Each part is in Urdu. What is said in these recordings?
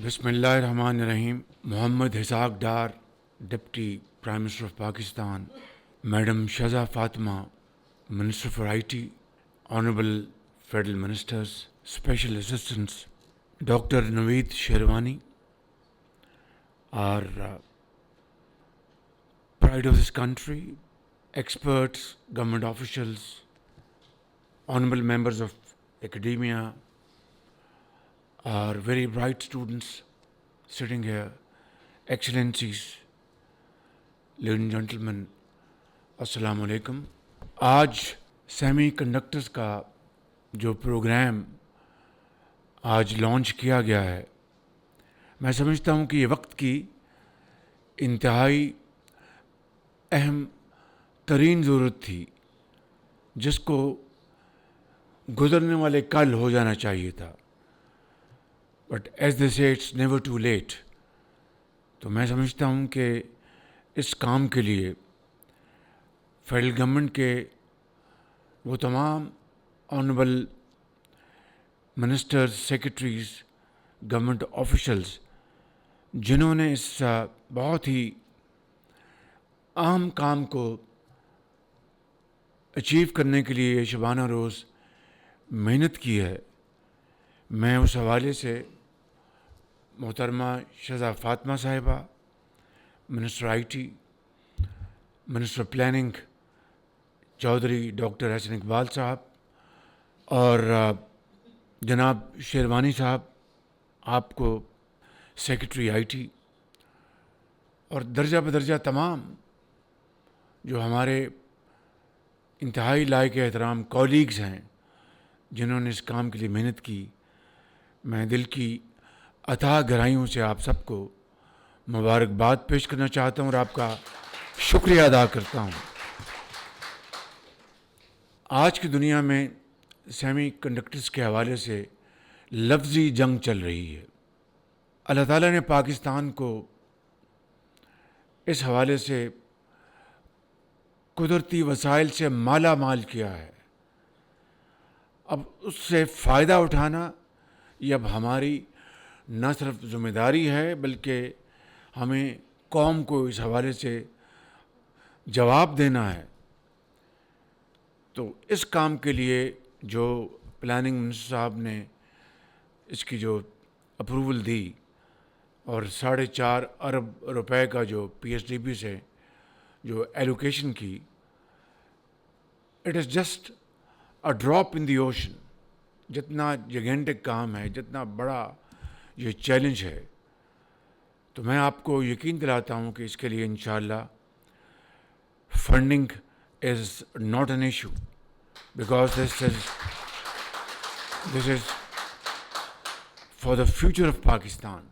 بسم اللہ الرحمن الرحیم. Muhammad Ishaq Dar, deputy prime minister of Pakistan. Madam Shaza Fatima, minister for I T. Honourable federal ministers, special assistants. Doctor Naveed Sherwani, our pride of this country, experts, government officials, honorable members of academia, our very bright students sitting here, excellencies, ladies and gentlemen, السلام علیکم. آج سیمی کنڈکٹرز کا جو پروگرام آج لانچ کیا گیا ہے, میں سمجھتا ہوں کہ یہ وقت کی انتہائی اہم ترین ضرورت تھی, جس کو گزرنے والے کل ہو جانا چاہیے تھا. بٹ ایز دے سے اٹس نیور ٹو لیٹ. تو میں سمجھتا ہوں کہ اس کام کے لیے فیڈرل گورنمنٹ کے وہ تمام honourable ministers, secretaries, government officials جنہوں نے اس بہت ہی اہم کام کو اچیو کرنے کے لیے شبانہ روز محنت کی ہے, میں اس حوالے سے محترمہ Shaza Fatima sahiba, minister I T, minister planning Chaudhry doctor Ahsan Iqbal sahib, اور جناب شیروانی صاحب, آپ کو سیکرٹری آئی ٹی, اور درجہ بدرجہ تمام جو ہمارے انتہائی لائق احترام کولیگز ہیں جنہوں نے اس کام کے لیے محنت کی. میں دل کی اتھاہ گہرائیوں سے آپ سب کو مبارکباد پیش کرنا چاہتا ہوں اور آپ کا شکریہ ادا کرتا ہوں. آج کی دنیا میں سیمی کنڈکٹرز کے حوالے سے لفظی جنگ چل رہی ہے. اللہ تعالیٰ نے پاکستان کو اس حوالے سے قدرتی وسائل سے مالا مال کیا ہے. اب اس سے فائدہ اٹھانا یہ اب ہماری نہ صرف ذمہ داری ہے, بلکہ ہمیں قوم کو اس حوالے سے جواب دینا ہے. تو اس کام کے لیے جو پلاننگ منسٹر صاحب نے اس کی جو اپروول دی اور 4.5 ارب روپے کا جو پی ایس ڈی پی سے جو ایلوکیشن کی, it is just a drop in the ocean. جتنا جیگنٹک کام ہے, جتنا بڑا یہ چیلنج ہے, تو میں آپ کو یقین دلاتا ہوں کہ اس کے لیے انشاءاللہ funding is not an issue, because this is for the future of Pakistan.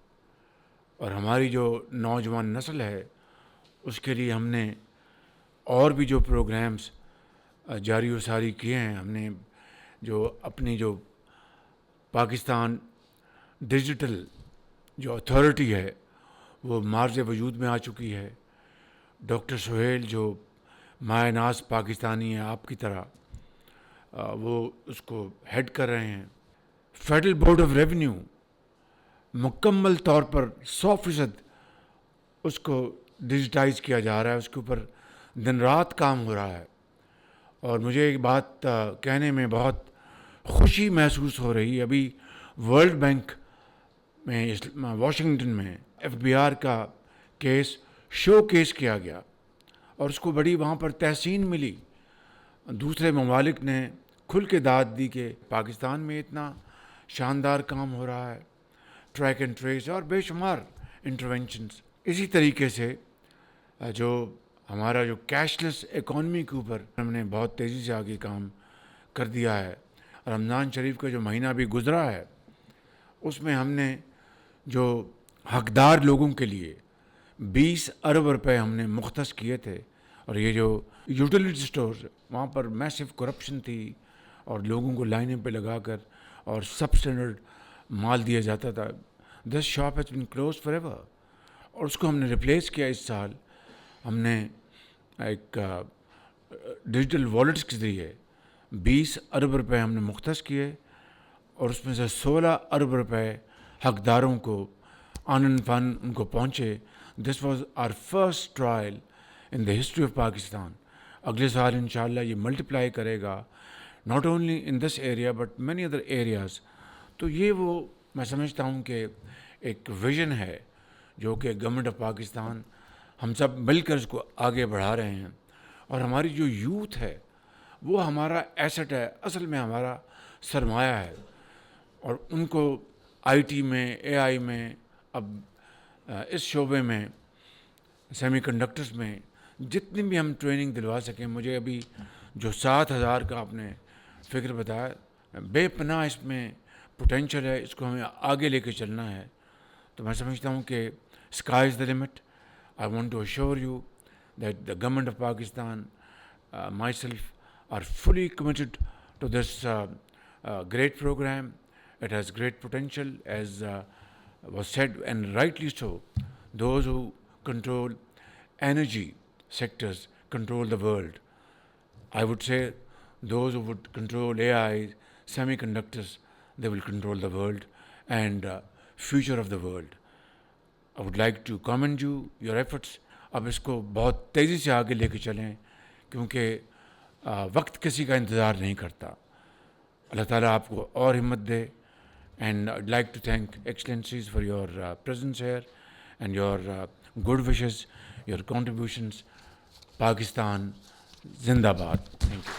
اور ہماری جو نوجوان نسل ہے اس کے لیے ہم نے اور بھی جو پروگرامز جاری و ساری کیے ہیں. ہم نے جو اپنی جو پاکستان ڈیجیٹل جو اتھارٹی ہے وہ مارز وجود میں آ چکی ہے. ڈاکٹر سہیل جو مایہ ناز پاکستانی ہیں آپ کی طرح, وہ اس کو ہیڈ کر رہے ہیں. فیڈرل بورڈ آف ریونیو مکمل طور پر 100% اس کو ڈیجیٹائز کیا جا رہا ہے, اس کے اوپر دن رات کام ہو رہا ہے. اور مجھے ایک بات کہنے میں بہت خوشی محسوس ہو رہی ہے. ابھی ورلڈ بینک میں واشنگٹن میں ایف بی آر کا کیس شو کیس کیا گیا اور اس کو بڑی وہاں پر تحسین ملی. دوسرے ممالک نے کھل کے داد دی کہ پاکستان میں اتنا شاندار کام ہو رہا ہے, ٹریک اینڈ ٹریس اور بے شمار انٹرونشنز. اسی طریقے سے جو ہمارا جو کیش لیس اکانومی کے اوپر ہم نے بہت تیزی سے آگے کام کر دیا ہے. رمضان شریف کا جو مہینہ بھی گزرا ہے اس میں ہم نے جو حقدار لوگوں کے لیے 20 ارب روپے ہم نے مختص کیے تھے. اور یہ جو یوٹیلیٹی اسٹورز وہاں پر میسو کرپشن تھی اور لوگوں کو لائنیں پہ لگا کر اور سب اسٹینڈرڈ مال دیا جاتا تھا. This shop has been closed forever, اور اس کو ہم نے ریپلیس کیا. اس سال ہم نے ایک ڈیجیٹل والیٹس کے ذریعے 20 ارب روپے ہم نے مختص کیے اور اس میں سے 16 ارب روپے حقداروں کو آنند فن ان کو پہنچے. This was our first trial in the history of Pakistan. اگلے سال انشاءاللہ یہ ملٹیپلائی کرے گا, not only in this area but many other areas. تو یہ وہ میں سمجھتا ہوں کہ ایک ویژن ہے جو کہ گورنمنٹ آف پاکستان ہم سب مل کر اس کو آگے بڑھا رہے ہیں. اور ہماری جو یوتھ ہے وہ ہمارا ایسٹ ہے, اصل میں ہمارا سرمایہ ہے. اور ان کو آئی ٹی میں, اے آئی میں, اب اس شعبے میں, سیمی کنڈکٹرز میں جتنی بھی ہم ٹریننگ دلوا سکیں. مجھے ابھی جو 7,000 کا آپ نے فکر بتایا, بے پناہ اس میں پوٹینشیل ہے, اس کو ہمیں آگے لے کے چلنا ہے. تو میں سمجھتا ہوں کہ sky is the limit. I want to assure you that the government of Pakistan, myself, are fully committed to this great program. It has great potential, as was said, and rightly so. Those who control energy sectors control the world. I would say those who would control AI, semiconductors, they will control the world and future of the world. I would like to commend you, your efforts. اب اس کو بہت تیزی سے آگے لے کے چلیں کیونکہ وقت کسی کا انتظار نہیں کرتا. اللہ تعالیٰ آپ کو اور ہمت دے. And I'd like to thank excellencies for your presence here and your good wishes, your contributions. Pakistan زندہ باد. Thank you.